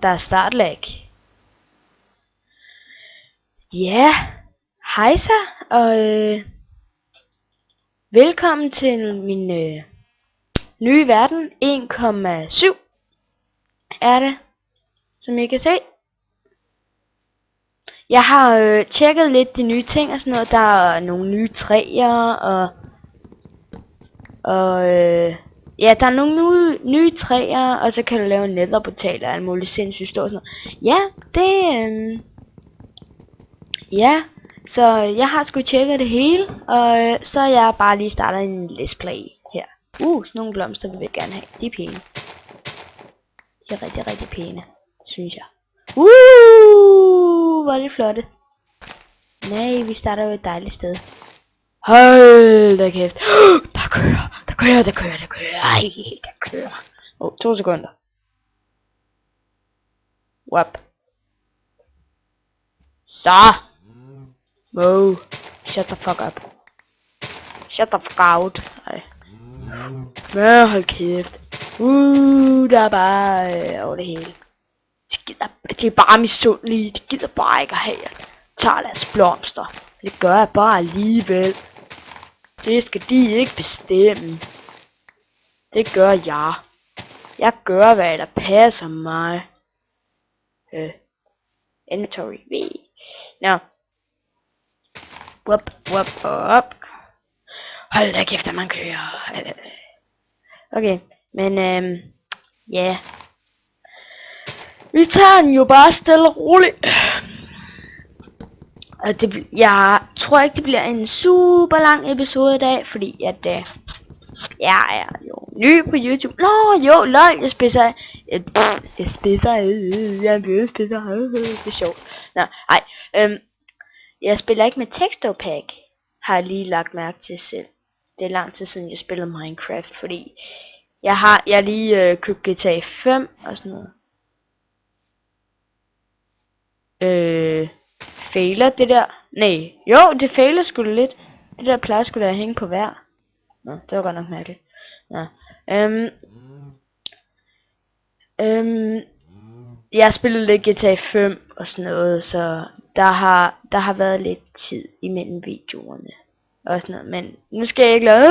Der er startlag. Ja, hej så, og velkommen til min nye verden. 1,7 er det, som I kan se. Jeg har tjekket lidt de nye ting og sådan noget. Der er nogle nye træer, og ja, der er nogle nye træer, og så kan du lave en netherportal og alt muligt sindssygt stort og sådan noget. Ja, det ja, så jeg har sgu tjekket det hele, og så er jeg bare lige startet en let's play her. Sådan nogle blomster vil jeg gerne have. De er pæne. De er rigtig, rigtig pæne, synes jeg. Hvor er det flotte. Nej, vi starter jo et dejligt sted. Hold da kæft. Der kører. Ej, der kører. 2 sekunder. Wap. Så. Wow. Shut the fuck up. Shut the fuck out. Ej. Men hold kæft. Der er bare over det hele. De er bare misundelige. De gider bare ikke at have. Tager deres blomster. Det gør jeg bare alligevel. Det skal de ikke bestemme. Det gør jeg. Jeg gør hvad der passer mig. Inventory V. Nå. Wop. Hold da kæft, at man kører. Okay, men ja. Vi tager den jo bare stille og roligt. Og jeg tror ikke det bliver en super lang episode i dag, fordi at jeg er jo ny på YouTube. Nå jo, lol, jeg spidser. Jeg er blevet spidser. Det er sjovt. Nå, ej. Jeg spiller ikke med texture pack, har jeg lige lagt mærke til selv. Det er lang tid siden jeg spillede Minecraft, fordi jeg lige købt GTA 5 og sådan noget. Failer det der? Nej, jo, det failer sgu lidt. Det der plejer sgu da at hænge på hver. Nå, det var godt nok mærkeligt. Nå, jeg har spillet lidt GTA 5 og sådan noget, så der har været lidt tid imellem videoerne og sådan noget, men nu skal jeg ikke lave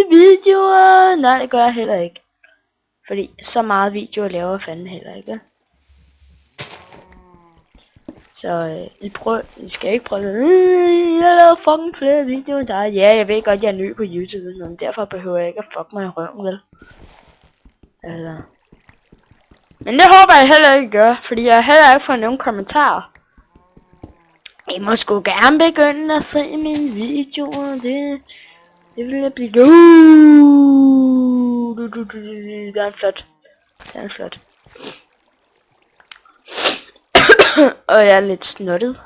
videoer. Nej, det gør jeg heller ikke, fordi så meget videoer laver jeg fandme heller ikke. Så I skal ikke prøve jeg laver fucking flere videoer end dig. Ja, jeg ved godt, jeg er ny på YouTube, men derfor behøver jeg ikke at fuck mig i røven, vel? Altså. Men det håber jeg heller ikke gør, fordi jeg heller ikke får nogen kommentarer. I må sgu gerne begynde at se mine videoer, det vil jeg blive. Det er flot. Og jeg er lidt snottet.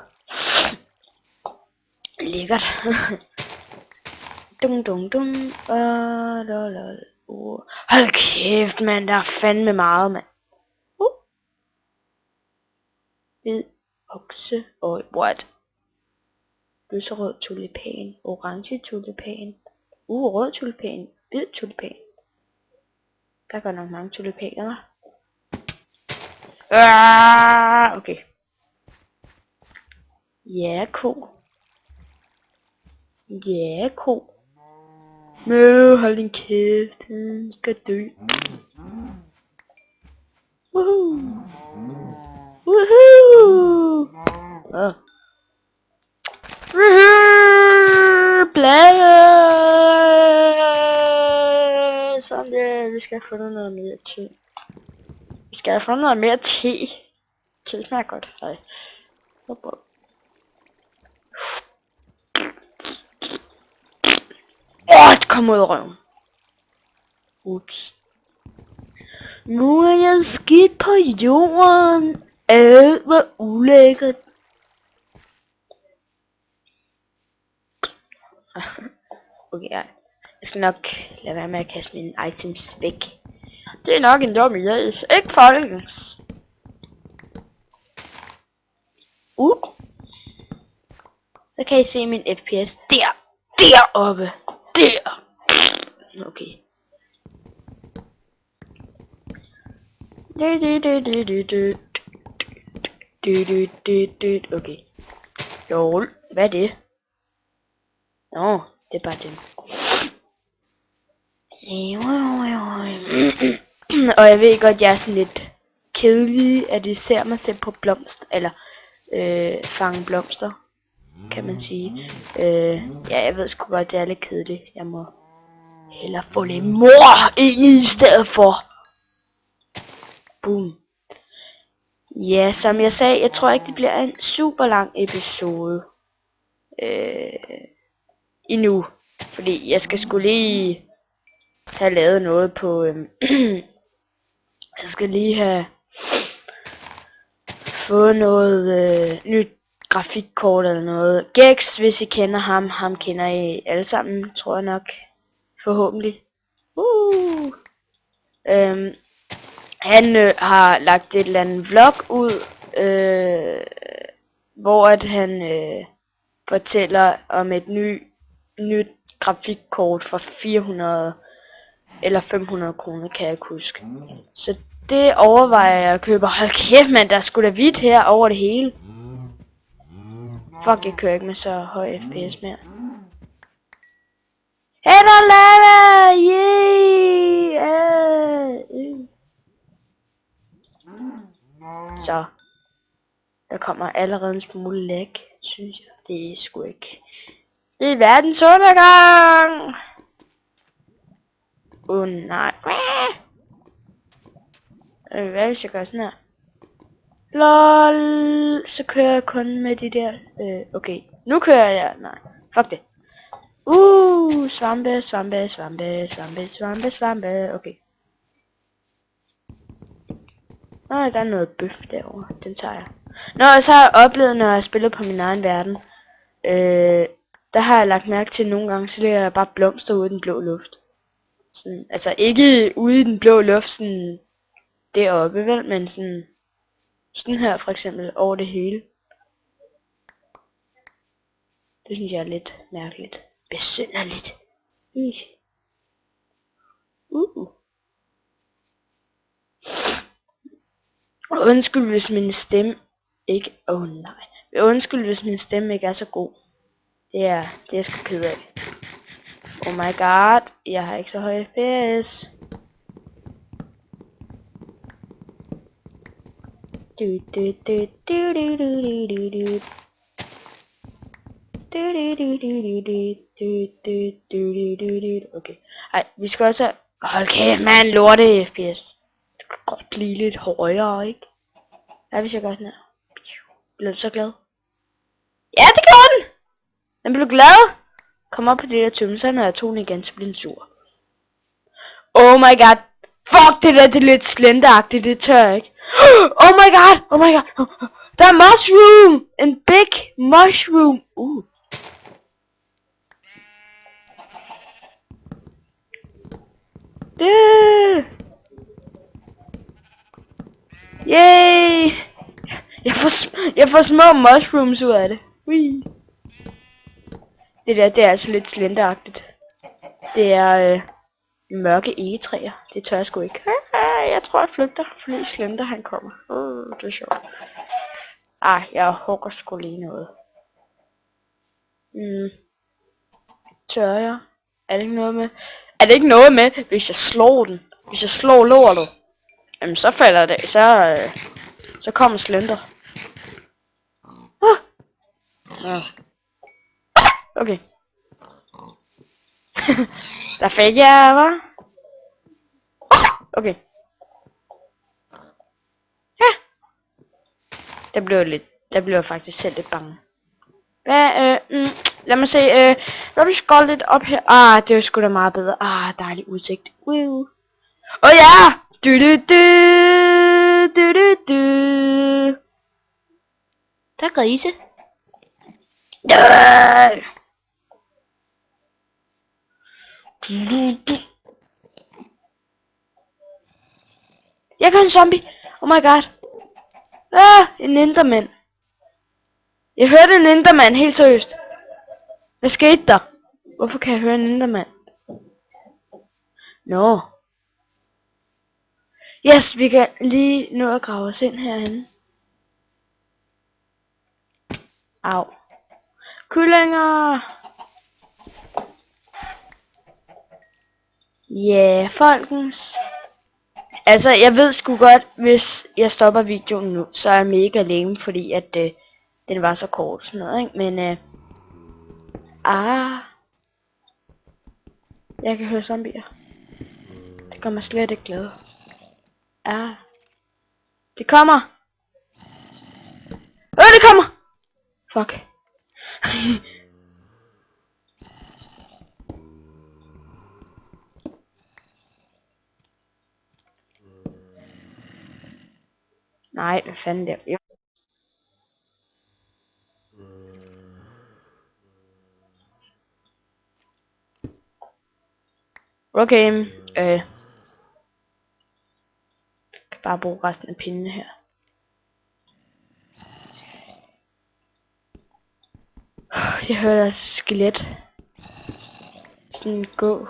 Lækkert. Dum. Hold kæft, mand, der er fandme meget, mand. Hvid okse og what? Lyserød tulipan, orange tulipan, rød tulipan, hvid tulipan. Der er godt nok mange tulipaner. Okay. Ja, ko. Hold din kæft, den skal dø. Woohoo! Blade! Sådan der, vi skal have fundet noget mere te. Det smager godt. Hej. Det kom ud af røven. Ups. Nu er jeg skidt på jorden. Alt var ulækkert. Okay, jeg skal nok lade være med at kaste mine items væk. Det er nok en dum idé. Ikke folkens. Så kan I se min FPS deroppe. Der. Okay. Okay. Jo, hvad er det? Nå, det er bare det. Og jeg ved godt, jeg er sådan lidt kedelig, at I ser mig selv på blomster, eller fange blomster, kan man sige. Ja, jeg ved sgu godt, det er lidt kedeligt. Jeg må hellere få lidt mor ind i stedet for. Boom. Ja, som jeg sagde, jeg tror ikke, det bliver en super lang episode. Endnu. Fordi jeg skal sgu lige have lavet noget på... jeg skal lige have fået noget nyt grafikkort eller noget. Gex, hvis I kender ham. Ham kender I alle sammen, tror jeg nok. Forhåbentlig. Han har lagt et eller andet vlog ud, hvor at han fortæller om et nyt grafikkort for 400 eller 500 kroner, kan jeg ikke huske. Så det overvejer jeg at købe. Hold kæft, mand, der er sgu da hvidt her over det hele. Fuck, jeg kører ikke med så høj FPS mere. Hey, der er lava! Yeah! Så. Der kommer allerede en smule lag, synes jeg. Det er sgu ikke. Det er verdens undergang! Nej. Hvad hvis jeg gør sådan her? LOL! Så kører jeg kun med de der... okay. Nu kører jeg... Nej. Fuck det. Svampe, svampe, svampe, svampe, svampe, svampe. Okay. Nej, der er noget bøf derovre. Den tager jeg. Nå, så har jeg oplevet, når jeg spiller på min egen verden. Der har jeg lagt mærke til nogle gange, så ligger jeg bare blomster ude i den blå luft. Sådan, altså ikke ude i den blå luft, sådan deroppe, vel, men sådan her for eksempel, over det hele. Det synes jeg er lidt mærkeligt. Besynderligt. Undskyld, hvis min stemme ikke... nej. Undskyld, hvis min stemme ikke er så god. Det er jeg sgu ked af. Oh my god, jeg har ikke så høj FPS. Okay. Ej, vi skal også... Hold kæft, man, lorte FPS. Det kan godt blive lidt højere, ikke? Ja, hvis jeg gør sådan her. Bliver du så glad? Ja, det gjorde den! Den blev glad. Kom op på det der tømme, så når jeg tog den igen, så blev den sur. Oh my god. Fuck, det der, det er lidt slenderagtigt, det tør jeg ikke. Oh my god, oh my god. Der er mushroom! En big mushroom. Det. Yay! Jeg får små mushrooms ud af det. Wee. Det der, det er altså lidt slenderagtigt. Det er mørke egetræer. Det tør jeg sgu ikke. Jeg tror jeg flygter, fordi Slender han kommer. Det er sjovt. Jeg hugger sgu lige noget. Tør jeg? Er det ikke noget med? Er det ikke noget med, hvis jeg slår den? Hvis jeg slår lortet? Jamen så falder det. Så kommer Slender. Okay. Der fik jeg, hva'? Okay. Ja. Der blev jeg faktisk selv lidt bange. Hvad, lad mig se, når du skal lidt op her. Det er sgu da meget bedre. Dejlig udsigt. Ja! Der er grise. Jeg kan en zombie. Oh my god. En endermand. Jeg hørte en endermand, helt seriøst. Hvad skete der? Hvorfor kan jeg høre en endermand? Nå. Yes, vi kan lige nå at grave os ind herhen. Au. Kyllinger! Ja, folkens. Altså, jeg ved sgu godt, hvis jeg stopper videoen nu, så er jeg mega lame, fordi at den var så kort og sådan noget, ikke? Men, jeg kan høre zombier. Det gør mig slet ikke glad. Det kommer! Det kommer! Fuck. Nej, hvad fanden der? Jo. Okay, kan bare bruge resten af pindene her. Jeg hører et skelet. Sådan gå.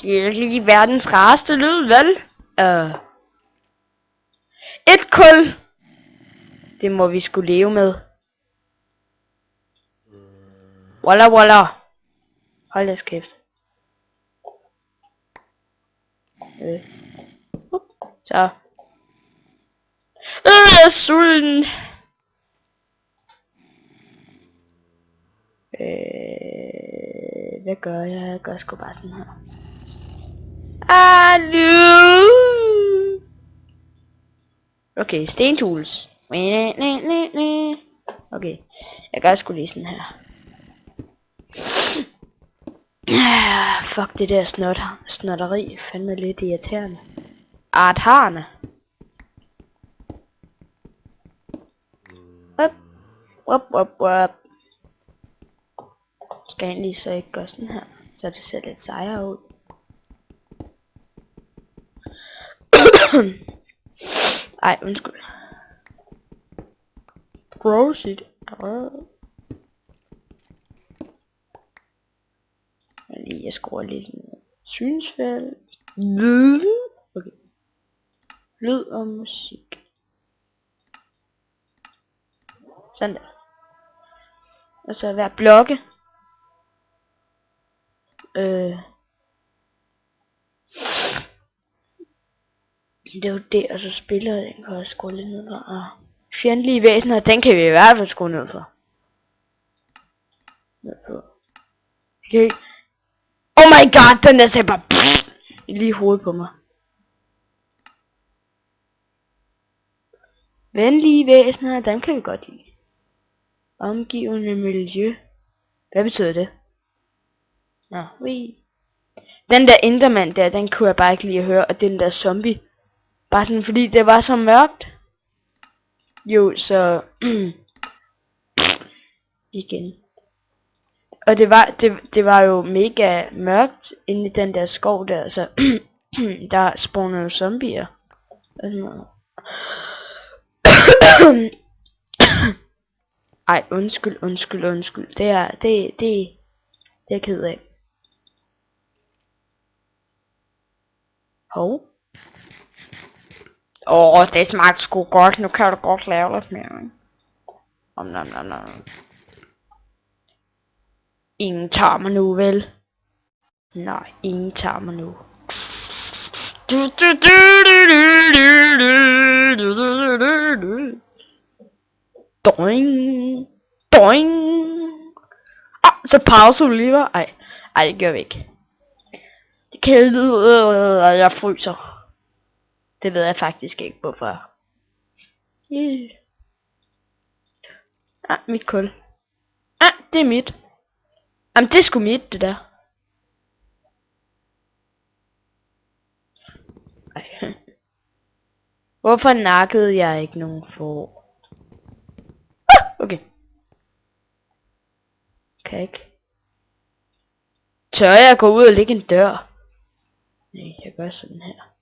Det er ikke lige verdens rareste lyd, vel? Et kul! Det må vi skulle leve med. Walla walla. Hold da kæft. Så. Jeg er sulten. Hvad gør jeg? Jeg gør sgu bare sådan her. Hallo! Okay, stentools. Okay, jeg gør sgu lige sådan her. Fuck det der snotteri. Fandme lidt irriterende. Artarne. Wop. Skal jeg egentlig så ikke gøre sådan her, så det ser lidt sejere ud. Ej, undskyld. Gross it. Jeg skruer lidt synsfald. Okay. Lyd og musik. Sådan der. Og så hver blokke. Det er jo det, og så spiller den kan også skrue lidt ned for. Og fjendtlige væsener, den kan vi i hvert fald skrue ned for. Okay. Oh my god, den der sagde bare lige i hovedet på mig. Venlige væsener, dem kan vi godt lide. Omgivende miljø. Hvad betyder det? Nå, den der Enderman der, den kunne jeg bare ikke lide at høre. Og den der zombie. Bare sådan fordi det var så mørkt. Jo, så igen. Og det var jo mega mørkt inde i den der skov der, så der spawnede jo zombier. Ej, undskyld. Det er jeg ked af. Hov. Det smagte sgu godt. Nu kan du godt lave lidt mere, ikke? Nom. Ingen tager mig nu, vel? Nej, ingen tager mig nu. Doing. Så pause du lige, var. Ej, det gør vi ikke. Det kan lyde, at jeg fryser. Det ved jeg faktisk ikke, hvorfor. Mit kul. Det er mit. Jamen, det er sgu mit, det der. Hvorfor nakkede jeg ikke nogen for? Okay. Kan ikke. Tør jeg gå ud og lægge en dør? Nej, jeg gør sådan her.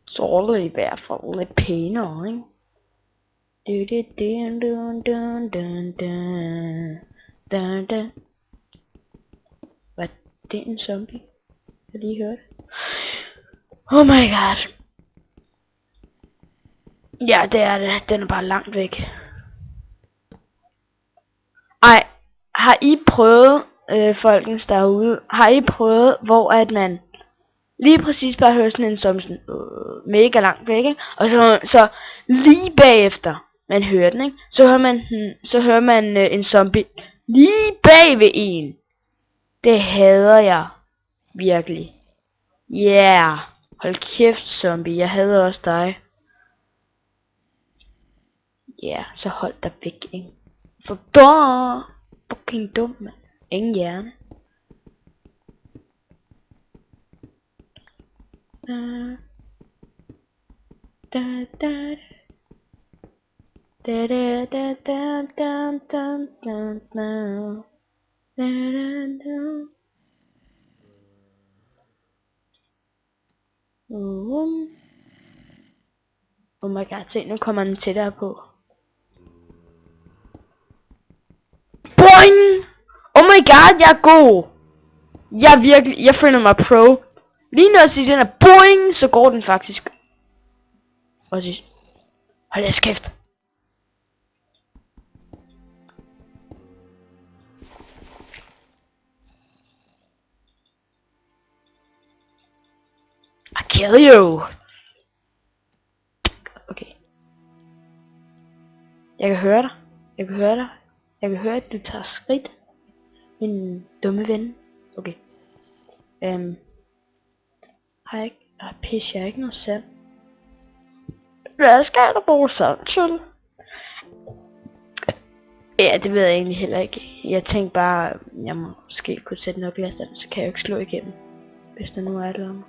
Så er det i hvert fald lidt pænere, ikke? Hvad? Det er en zombie. kan lige høre det. Oh my god. Ja, det er det. Den er bare langt væk. Ej, har I prøvet, folkens derude, har I prøvet, hvor at man lige præcis bare hører sådan en som sådan, mega langt væk, ikke? Og så lige bagefter, man hører den, ikke? Så hører man en zombie lige bag ved en. Det hader jeg. Virkelig. Yeah. Hold kæft, zombie. Jeg hader også dig. Ja, yeah, så hold dig væk, ikke? Så fucking dum, mand. Ingen hjerne. Oh my god, se, nu kommer den tættere på. Boing! Oh my god, jeg er god! Jeg føler mig pro. Lige når jeg siger den er boing, så går den faktisk. Og så... Hold jeres kæft. I kill you! Okay. Jeg kan høre dig. Jeg kan høre dig. Jeg kan høre, at du tager skridt. Min dumme ven. Okay. Har jeg ikke... Pis, jeg har ikke noget sand. Hvad skal der bruge sand til? Ja, det ved jeg egentlig heller ikke. Jeg tænkte bare, jeg måske kunne sætte noget glas der, så kan jeg jo ikke slå igennem. Hvis der nu er et eller andet.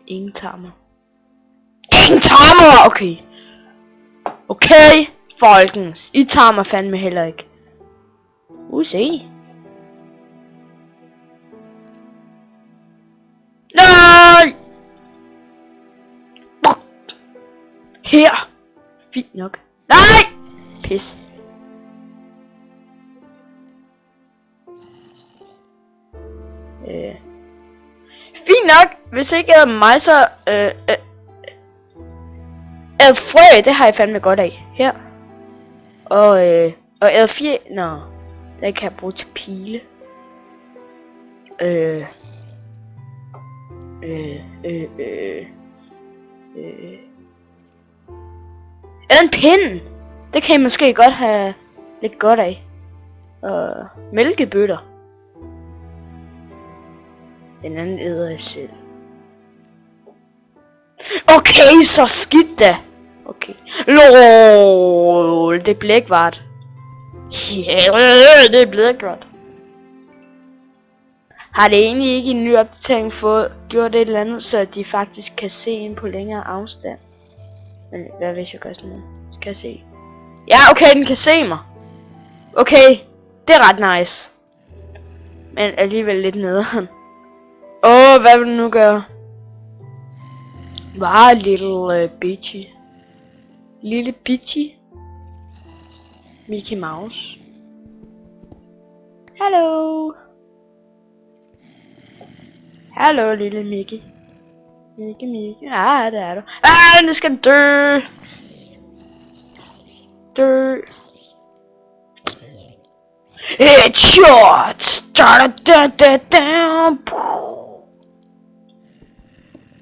Ingen tager mig. Ingen tager mig! Okay. Okay, folkens. I tager mig fandme heller ikke. Se. Nej! Fuck. Her. Fint nok. Nej! Pis. Fint nok. Hvis ikke er mig, så... frø, det har jeg fandme godt af. Her. Og L4... Nå. Den kan jeg bruge til pile. Eller en pind. Det kan I måske godt have lidt godt af. Mælkebøtter. Den anden æder jeg selv. Okay, så skidt da. Okay. LOL, det er blækvart. Yeah, det er blækvart. Har det egentlig ikke i en ny opdatering fået gjort et eller andet, så de faktisk kan se ind på længere afstand? Men hvad hvis jeg gør sådan noget? Skal jeg se? Ja, okay, den kan se mig. Okay, det er ret nice. Men alligevel lidt nederen. Hvad vil du nu gøre? Bare little bitchy. Lille bitchy. Mickey Mouse. Hallo. Hallo, lille Mickey. Mickey. Ja, det er du. Nu skal den dø. Dø. Headshot.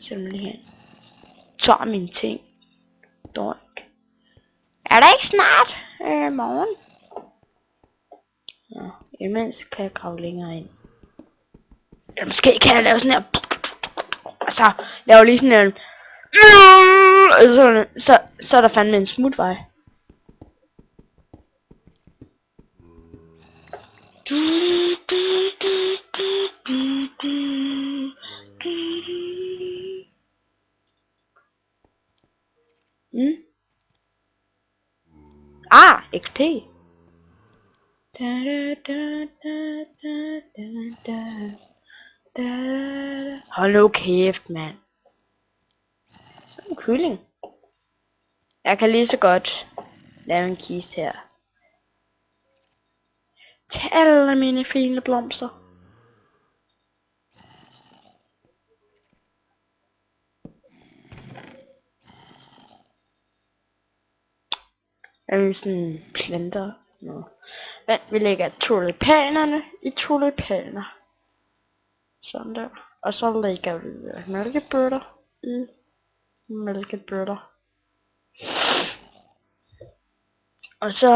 Simpelthen. Tager mine ting. Dork. Er der ikke snart morgen? Ja, imens kan jeg grave længere ind. Eller måske kan jeg lave sådan her. Altså, lave lige sådan her. Så er der fandme en smutvej. XP. Hold nu kæft, mand. En kylling. Jeg kan lige så godt lave en kiste her. Til alle mine fine blomster. Sådan planter. Men vi lægger tulipanerne i tulipaner. Sådan der. Og så lægger vi mælkebøtter i mælkebøtter. Og så...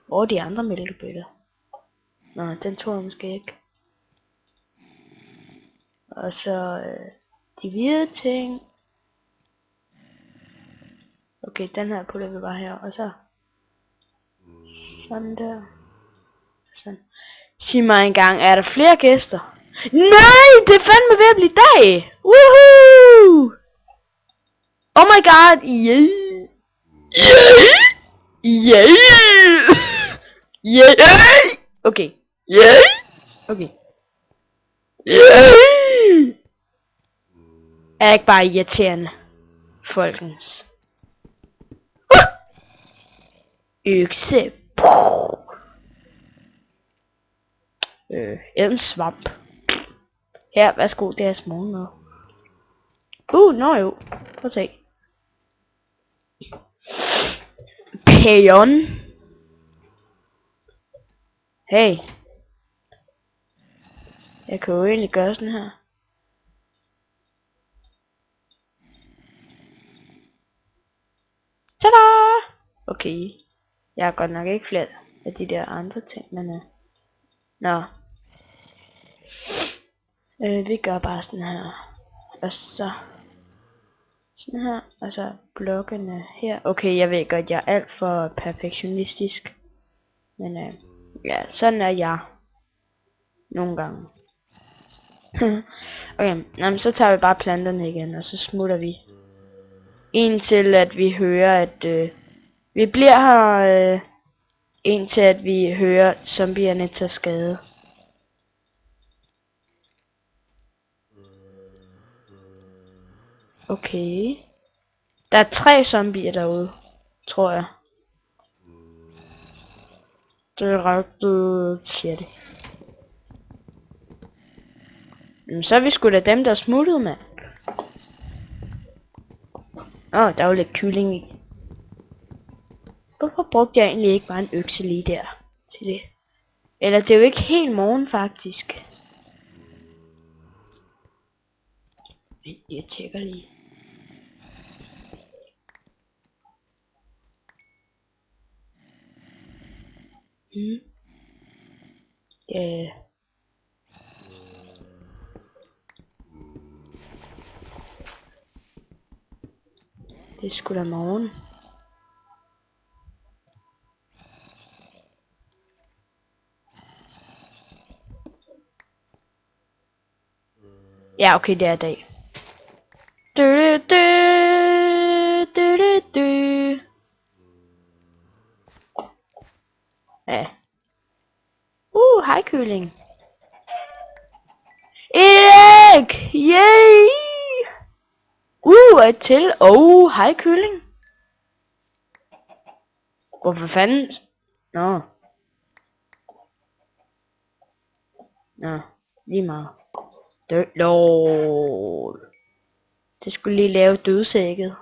hvor er de andre mælkebøtter? Nå, den tror jeg måske ikke. Og så... de hvide ting. Okay, den her putter vi bare her. Og så... sådan der. Sådan. Sig mig engang, er der flere gæster? Nej, det er fandme ved at blive dag! Woohoo! Oh my god, yeah! Yeah! Yeah! Yeah! Okay. Yeah! Okay. Yeah! Er ikke bare irriterende, folkens. Økse. En svamp. Her, værsgo, det er morgenmad. Nå jo. Prøv at se. Peon. Hey. Jeg kan jo egentlig gøre sådan her. Tada! Okay. Jeg har godt nok ikke flere af de der andre ting, men nå. Vi gør bare sådan her. Og så sådan her. Og så blokkene her. Okay, jeg ved godt, jeg er alt for perfektionistisk. Men ja, sådan er jeg. Nogle gange. Okay, jamen, så tager vi bare planterne igen, og så smutter vi. Indtil at vi hører, at vi bliver her, indtil at vi hører zombierne tage skade. Okay. Der er 3 zombier derude, tror jeg. Det er ret shit. Så er vi sgu da dem, der smuttede, mand. Der var lidt kylling i. Hvorfor brugte jeg egentlig ikke bare en økse lige der til det? Eller det er jo ikke helt morgen, faktisk. Jeg tjekker lige. Det er sgu da morgen. Ja, okay, det er dag. Ja. Hej kylling. Erik! Yay! Et til. Hej kylling. Hvorfor fanden? Nå, lige meget. Lol. Det skulle lige lave dødsægget.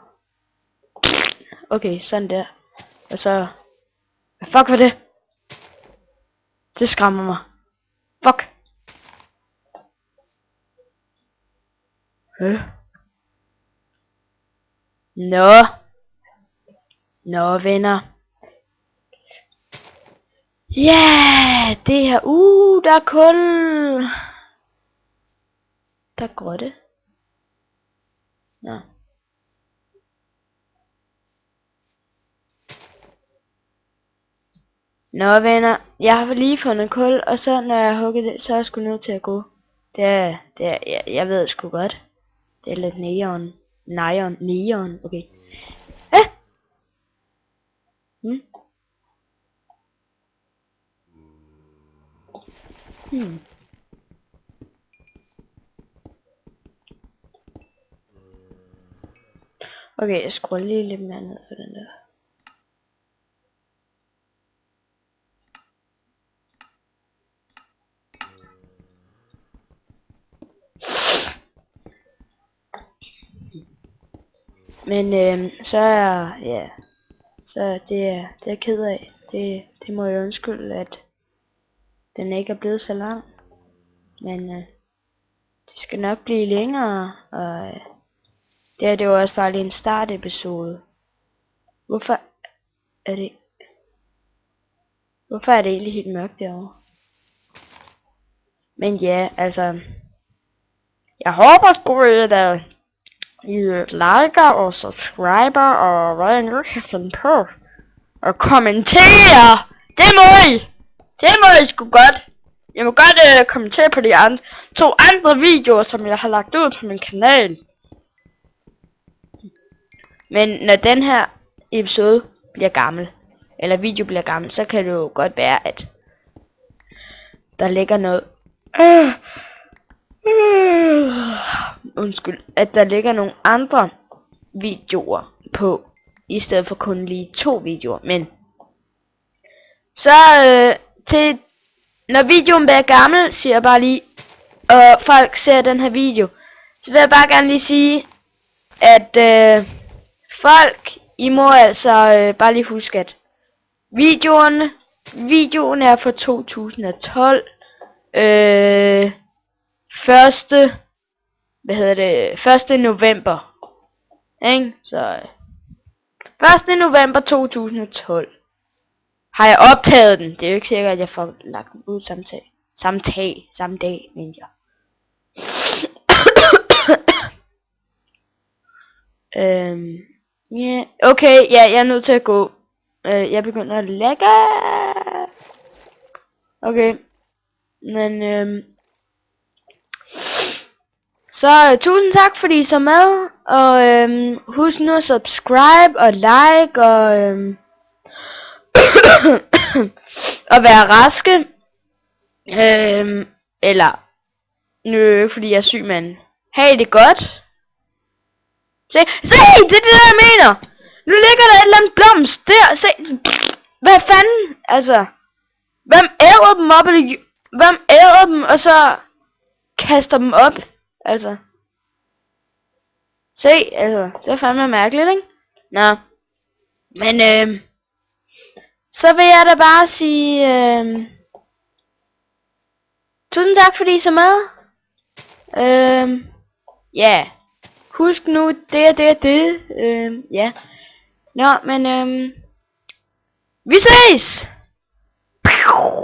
Okay, sådan der. Og så... Hvad fuck var det? Det skræmmer mig. Fuck. Nå venner. Ja, det her. Der er kul. Der er grotte. Nå. Nå venner, jeg har lige fundet kul, og så når jeg hugger det, så er jeg sgu nødt til at gå. Jeg ved sgu godt. Det er lidt neon, okay. Okay, jeg skruer lige lidt mere ned for den der. Men så er, ja, så det er jeg ked af. Det må jeg undskylde, at den ikke er blevet så lang. Men det skal nok blive længere, og det her, det var også bare lige en startepisode. Hvorfor er det egentlig helt mørkt derovre? Men ja, altså, jeg håber sgu, at I liker og subscriber og hvad jeg nu kan finde på. Og kommentere! Det må I sgu godt! Jeg må godt kommentere på de to andre videoer, som jeg har lagt ud på min kanal. Men når den her episode bliver gammel, eller video bliver gammel, så kan det jo godt være, at der ligger noget... Undskyld, at der ligger nogle andre videoer på, i stedet for kun lige 2 videoer. Men så til når videoen bliver gammel, siger jeg bare lige, og folk ser den her video, så vil jeg bare gerne lige sige, at folk, I må altså bare lige huske, at videoen er fra 2012, første 1. november, ikke? Så 1. november 2012 har jeg optaget den. Det er jo ikke sikkert, at jeg får lagt den ud samme dag, mener jeg. Yeah. Okay, ja, jeg er nødt til at gå. Jeg begynder at lægge. Okay. Men så tusind tak fordi I så med. Og husk nu at subscribe og like og og være raske. Eller nu fordi jeg er syg, men have det godt. Se, det er det jeg mener. Nu ligger der et eller andet blomst der. Se, hvad fanden, altså. Hvem æder dem op, hvem æder dem, og så kaster dem op, altså. Se, altså, det er fandme mærkeligt, ikke? Nå. Men så vil jeg da bare sige, tusind tak fordi I så med. Ja. Husk nu, det. Ja. Nå, men vi ses!